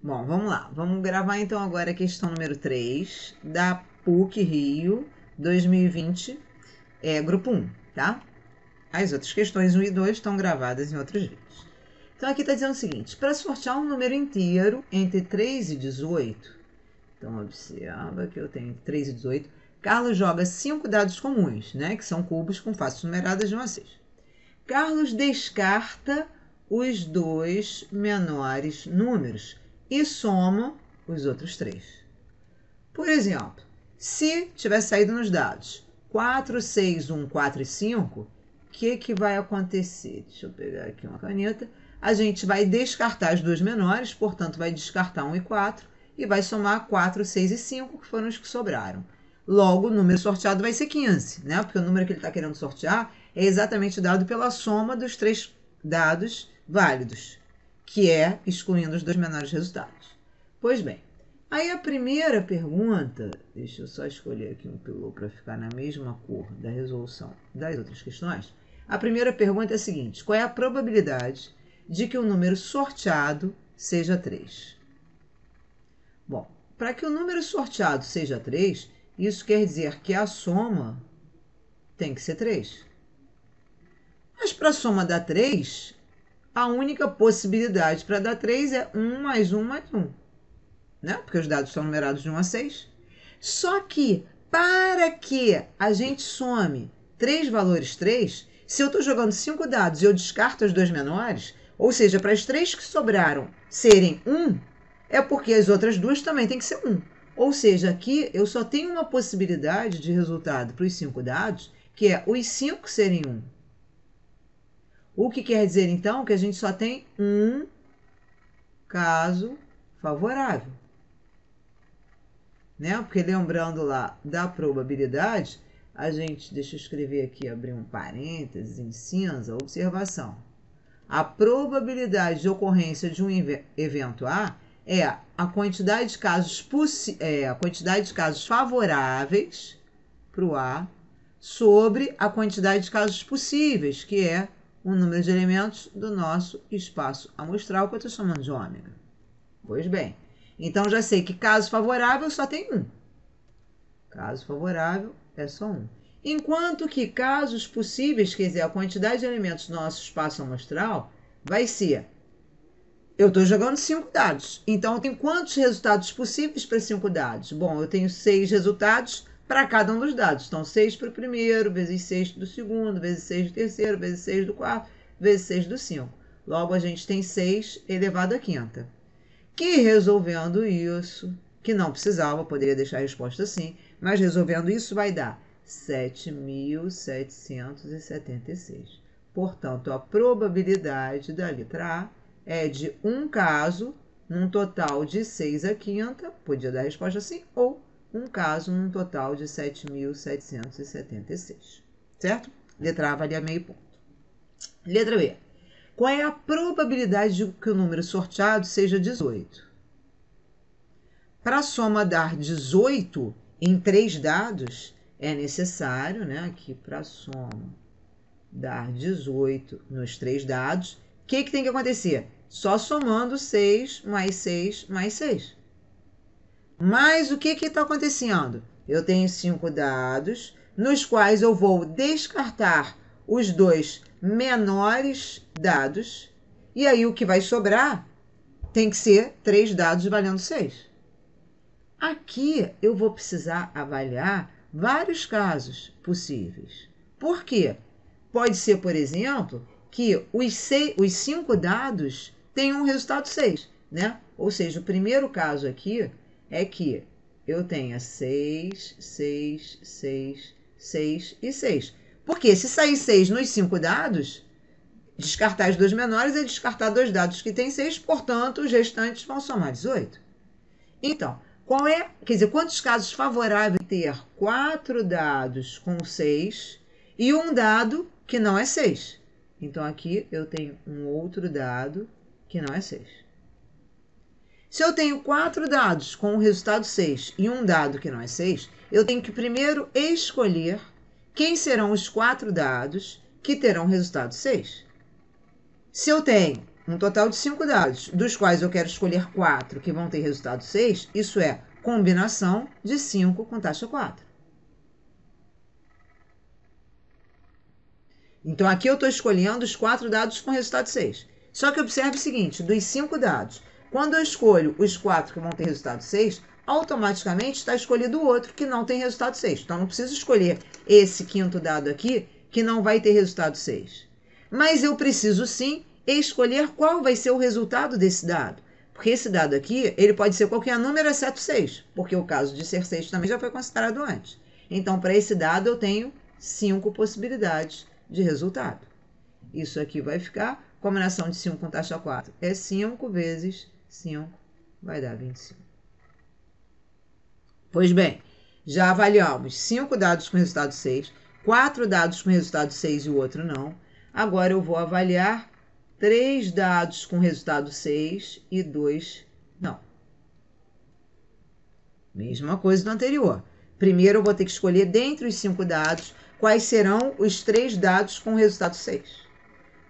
Bom, vamos lá. Vamos gravar então agora a questão número 3 da PUC Rio 2020, grupo 1, tá? As outras questões 1 e 2 estão gravadas em outros vídeos. Então aqui está dizendo o seguinte: para sortear um número inteiro entre 3 e 18, então observa que eu tenho entre 3 e 18, Carlos joga 5 dados comuns, né? Que são cubos com faces numeradas de 1 a 6. Carlos descarta os 2 menores números e soma os outros 3. Por exemplo, se tivesse saído nos dados 4, 6, 1, 4 e 5, o que vai acontecer? Deixa eu pegar aqui uma caneta. A gente vai descartar as 2 menores, portanto vai descartar 1 e 4 e vai somar 4, 6 e 5, que foram os que sobraram. Logo, o número sorteado vai ser 15, né? Porque o número que ele está querendo sortear é exatamente dado pela soma dos 3 dados válidos, que é excluindo os 2 menores resultados. Pois bem, aí a primeira pergunta, deixa eu só escolher aqui um pilô para ficar na mesma cor da resolução das outras questões. A primeira pergunta é a seguinte: qual é a probabilidade de que o número sorteado seja 3? Bom, para que o número sorteado seja 3, isso quer dizer que a soma tem que ser 3. Mas para a soma dar 3, a única possibilidade para dar 3 é 1 mais 1 mais 1. Né? Porque os dados são numerados de 1 a 6. Só que, para que a gente some 3 valores 3, se eu estou jogando 5 dados e eu descarto as 2 menores, ou seja, para as 3 que sobraram serem 1, é porque as outras 2 também têm que ser 1. Ou seja, aqui eu só tenho uma possibilidade de resultado para os 5 dados, que é os 5 serem 1. O que quer dizer, então, que a gente só tem um caso favorável. Né? Porque lembrando lá da probabilidade, a gente, deixa eu escrever aqui, abrir um parênteses em cinza, observação. A probabilidade de ocorrência de um evento A é a quantidade de casos favoráveis para o A sobre a quantidade de casos possíveis, que é o número de elementos do nosso espaço amostral, que eu estou chamando de ômega. Pois bem, então já sei que caso favorável só tem um. Caso favorável é só um. Enquanto que casos possíveis, quer dizer, a quantidade de elementos do nosso espaço amostral, vai ser: eu estou jogando 5 dados. Então, eu tenho quantos resultados possíveis para 5 dados? Bom, eu tenho 6 resultados para cada um dos dados. Então, 6 para o primeiro, vezes 6 do segundo, vezes 6 do terceiro, vezes 6 do quarto, vezes 6 do 5. Logo, a gente tem 6 elevado à quinta. Que resolvendo isso, que não precisava, poderia deixar a resposta assim, mas resolvendo isso vai dar 7.776. Portanto, a probabilidade da letra A é de um caso num total de 6 à quinta, podia dar a resposta assim, ou um caso num total de 7.776. Certo? Letra A valia meio ponto. Letra B. Qual é a probabilidade de que o número sorteado seja 18? Para a soma dar 18 em 3 dados, é necessário, né, aqui para a soma dar 18 nos 3 dados, o que tem que acontecer? Só somando 6 mais 6 mais 6. Mas o que está acontecendo? Eu tenho 5 dados, nos quais eu vou descartar os 2 menores dados, e aí o que vai sobrar tem que ser 3 dados valendo 6. Aqui eu vou precisar avaliar vários casos possíveis. Por quê? Pode ser, por exemplo, que os 5 dados tenham um resultado 6, né? Ou seja, o primeiro caso aqui é que eu tenha 6, 6, 6, 6 e 6. Porque se sair 6 nos 5 dados, descartar os 2 menores é descartar 2 dados que têm 6, portanto, os restantes vão somar 18. Então, quantos casos favoráveis ter 4 dados com 6 e um dado que não é 6? Então, aqui eu tenho um outro dado que não é 6. Se eu tenho 4 dados com o resultado 6 e um dado que não é 6, eu tenho que primeiro escolher quem serão os 4 dados que terão resultado 6. Se eu tenho um total de 5 dados, dos quais eu quero escolher 4 que vão ter resultado 6, isso é combinação de 5 com taxa 4. Então, aqui eu estou escolhendo os 4 dados com resultado 6. Só que observe o seguinte, dos 5 dados, quando eu escolho os 4 que vão ter resultado 6, automaticamente está escolhido o outro que não tem resultado 6. Então, não preciso escolher esse quinto dado aqui, que não vai ter resultado 6. Mas eu preciso sim escolher qual vai ser o resultado desse dado. Porque esse dado aqui, ele pode ser qualquer número exceto 6, porque o caso de ser 6 também já foi considerado antes. Então, para esse dado, eu tenho 5 possibilidades de resultado. Isso aqui vai ficar, combinação de 5 com taxa 4 é 5 vezes 5, vai dar 25. Pois bem, já avaliamos 5 dados com resultado 6, 4 dados com resultado 6 e o outro não. Agora eu vou avaliar 3 dados com resultado 6 e 2 não. Mesma coisa do anterior. Primeiro eu vou ter que escolher dentre os 5 dados quais serão os 3 dados com resultado 6.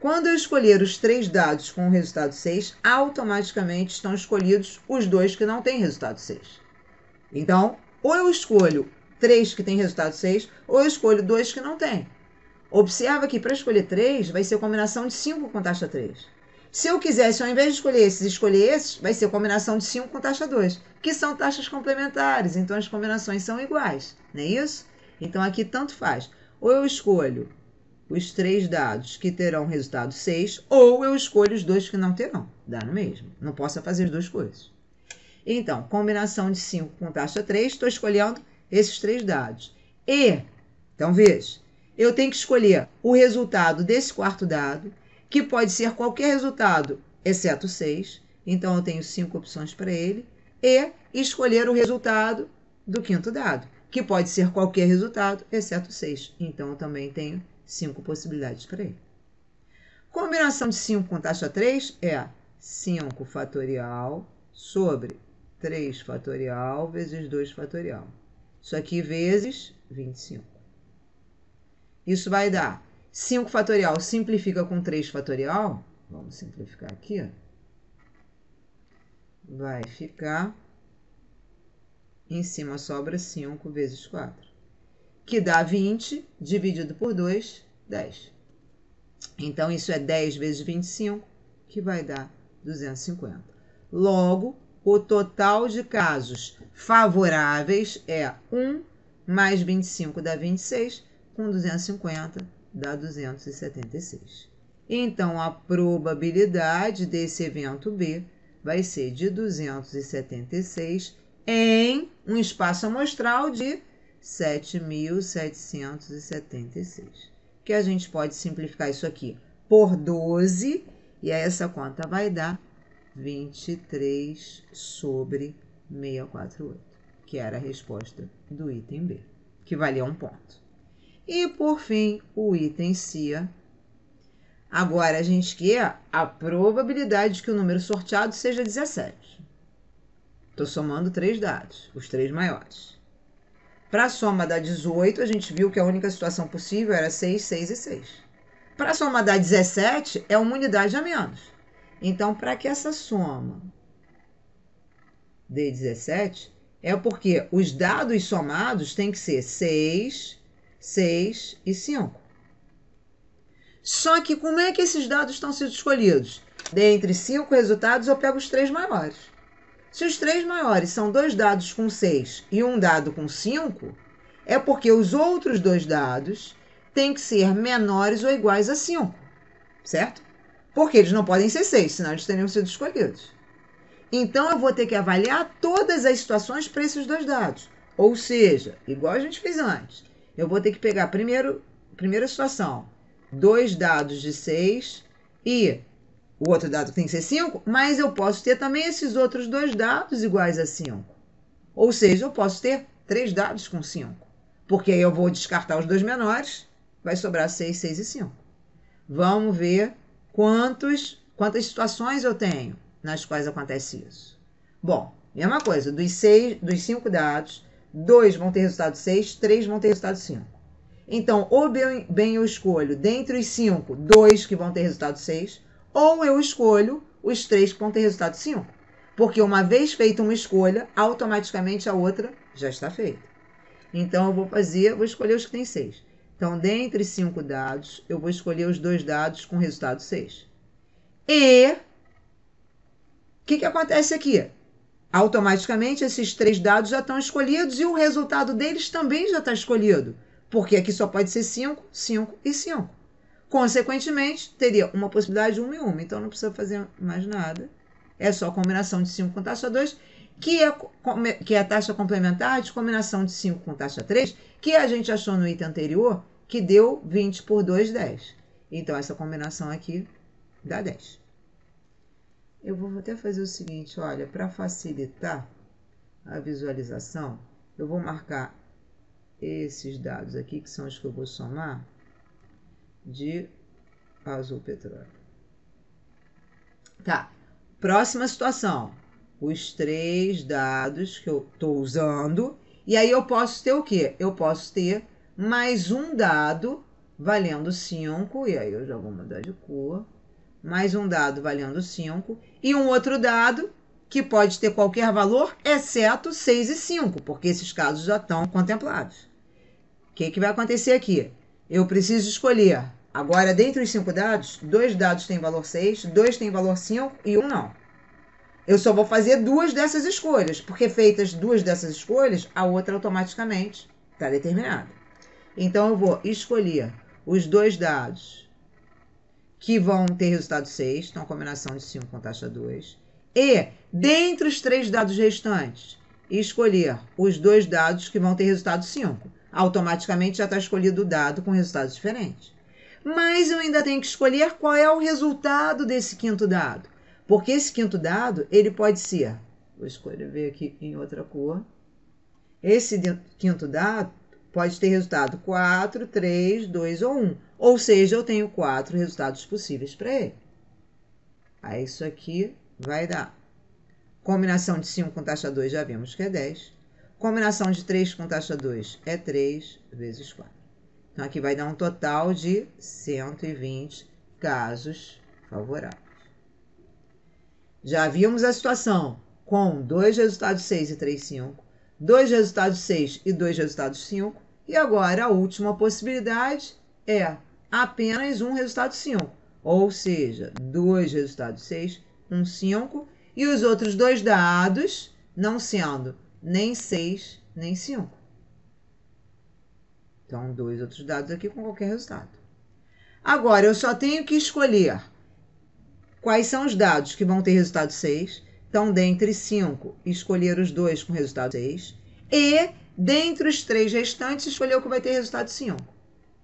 Quando eu escolher os 3 dados com resultado 6, automaticamente estão escolhidos os 2 que não têm resultado 6. Então, ou eu escolho 3 que têm resultado 6, ou eu escolho 2 que não têm. Observa que para escolher 3, vai ser combinação de 5 com taxa 3. Se eu quisesse, ao invés de escolher esses, vai ser combinação de 5 com taxa 2, que são taxas complementares, então as combinações são iguais, não é isso? Então aqui tanto faz. Ou eu escolho os 3 dados que terão resultado 6, ou eu escolho os 2 que não terão. Dá no mesmo. Não posso fazer as duas coisas. Então, combinação de 5 com taxa 3, estou escolhendo esses 3 dados. Então veja, eu tenho que escolher o resultado desse quarto dado, que pode ser qualquer resultado, exceto 6. Então, eu tenho 5 opções para ele. E escolher o resultado do quinto dado, que pode ser qualquer resultado, exceto 6. Então, eu também tenho 5 possibilidades para ele. Combinação de 5 com taxa 3 é 5 fatorial sobre 3 fatorial vezes 2 fatorial. Isso aqui vezes 25. Isso vai dar 5 fatorial simplifica com 3 fatorial. Vamos simplificar aqui. Vai ficar, em cima sobra 5 vezes 4, que dá 20, dividido por 2, 10. Então, isso é 10 vezes 25, que vai dar 250. Logo, o total de casos favoráveis é 1 mais 25 dá 26, com 250 dá 276. Então, a probabilidade desse evento B vai ser de 276 em um espaço amostral de 7.776. Que a gente pode simplificar isso aqui por 12, e aí essa conta vai dar 23 sobre 648, que era a resposta do item B, que valia 1 ponto. E, por fim, o item C. Agora, a gente quer a probabilidade de que o número sorteado seja 17. Estou somando 3 dados, os 3 maiores. Para a soma dar 18, a gente viu que a única situação possível era 6, 6 e 6. Para a soma dar 17, é uma unidade a menos. Então, para que essa soma dê 17, é porque os dados somados têm que ser 6, 6 e 5. Só que como é que esses dados estão sendo escolhidos? Dentre 5 resultados, eu pego os 3 maiores. Se os 3 maiores são 2 dados com 6 e um dado com 5, é porque os outros 2 dados têm que ser menores ou iguais a 5, certo? Porque eles não podem ser 6, senão eles teriam sido escolhidos. Então, eu vou ter que avaliar todas as situações para esses 2 dados. Ou seja, igual a gente fez antes, eu vou ter que pegar primeira situação, 2 dados de 6 e o outro dado tem que ser 5, mas eu posso ter também esses outros 2 dados iguais a 5. Ou seja, eu posso ter 3 dados com 5. Porque aí eu vou descartar os 2 menores, vai sobrar 6, 6 e 5. Vamos ver quantas situações eu tenho nas quais acontece isso. Bom, mesma coisa, dos 5 dados, 2 vão ter resultado 6, 3 vão ter resultado 5. Então, ou bem eu escolho, dentre os 5, 2 que vão ter resultado 6, ou eu escolho os 3 que vão ter resultado 5. Porque uma vez feita uma escolha, automaticamente a outra já está feita. Então, eu vou escolher os que têm 6. Então, dentre 5 dados, eu vou escolher os 2 dados com resultado 6. E o que acontece aqui? Automaticamente, esses 3 dados já estão escolhidos e o resultado deles também já está escolhido. Porque aqui só pode ser 5, 5 e 5. Consequentemente, teria uma possibilidade de 1 e 1. Então, não precisa fazer mais nada. É só combinação de 5 com taxa 2, que é a taxa complementar de combinação de 5 com taxa 3, que a gente achou no item anterior, que deu 20 por 2, 10. Então, essa combinação aqui dá 10. Eu vou até fazer o seguinte, olha, para facilitar a visualização, eu vou marcar esses dados aqui, que são os que eu vou somar, de azul petróleo. Tá. Próxima situação. Os 3 dados que eu estou usando. E aí eu posso ter o quê? Eu posso ter mais um dado valendo 5. E aí eu já vou mudar de cor. Mais um dado valendo 5. E um outro dado que pode ter qualquer valor, exceto 6 e 5. Porque esses casos já estão contemplados. O que vai acontecer aqui? Eu preciso escolher. Agora, dentre os 5 dados, 2 dados têm valor 6, 2 têm valor 5 e 1 não. Eu só vou fazer 2 dessas escolhas, porque feitas 2 dessas escolhas, a outra automaticamente está determinada. Então, eu vou escolher os 2 dados que vão ter resultado 6, então a combinação de 5 com taxa 2. E, dentre os 3 dados restantes, escolher os 2 dados que vão ter resultado 5. Automaticamente já está escolhido o dado com resultados diferentes. Mas eu ainda tenho que escolher qual é o resultado desse quinto dado. Porque esse quinto dado, ele pode ser... Vou escrever aqui em outra cor. Esse quinto dado pode ter resultado 4, 3, 2 ou 1. Ou seja, eu tenho 4 resultados possíveis para ele. Aí isso aqui vai dar... Combinação de 5 com taxa 2 já vimos que é 10. Combinação de 3 com taxa 2 é 3 vezes 4. Então, aqui vai dar um total de 120 casos favoráveis. Já vimos a situação com 2 resultados 6 e 3, 5. 2 resultados 6 e 2 resultados 5. E agora, a última possibilidade é apenas um resultado 5. Ou seja, 2 resultados 6, 1, 5. E os outros 2 dados não sendo nem 6, nem 5. Então, 2 outros dados aqui com qualquer resultado. Agora, eu só tenho que escolher quais são os dados que vão ter resultado 6. Então, dentre 5, escolher os 2 com resultado 6. E, dentre os 3 restantes, escolher o que vai ter resultado 5.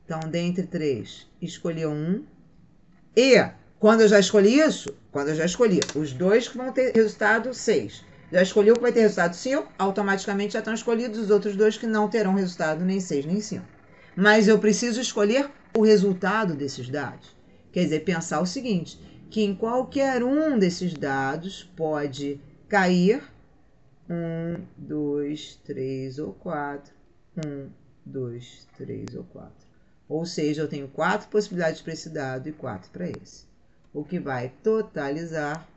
Então, dentre 3, escolher 1. E, quando eu já escolhi isso, quando eu já escolhi os 2 que vão ter resultado 6, já escolhi o que vai ter resultado 5, automaticamente já estão escolhidos os outros 2 que não terão resultado nem 6 nem 5. Mas eu preciso escolher o resultado desses dados. Quer dizer, pensar o seguinte, que em qualquer um desses dados pode cair 1, 2, 3 ou 4. 1, 2, 3 ou 4. Ou seja, eu tenho 4 possibilidades para esse dado e 4 para esse. O que vai totalizar...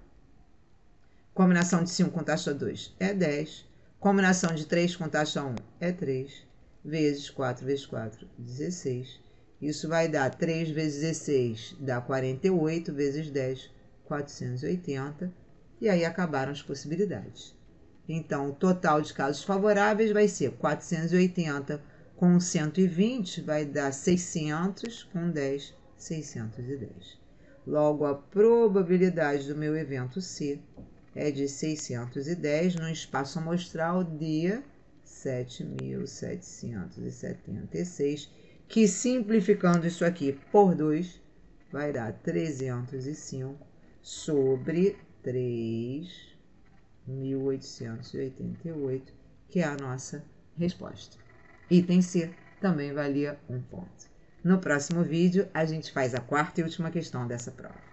Combinação de 5 com taxa 2 é 10. Combinação de 3 com taxa 1 é 3. Vezes 4 vezes 4, 16. Isso vai dar 3 vezes 16, dá 48, vezes 10, 480. E aí acabaram as possibilidades. Então, o total de casos favoráveis vai ser 480 com 120, vai dar 600, com 10, 610. Logo, a probabilidade do meu evento C é de 610 no espaço amostral de 7.776, que simplificando isso aqui por 2, vai dar 305 sobre 3.888, que é a nossa resposta. Item C também valia 1 ponto. No próximo vídeo, a gente faz a 4ª e última questão dessa prova.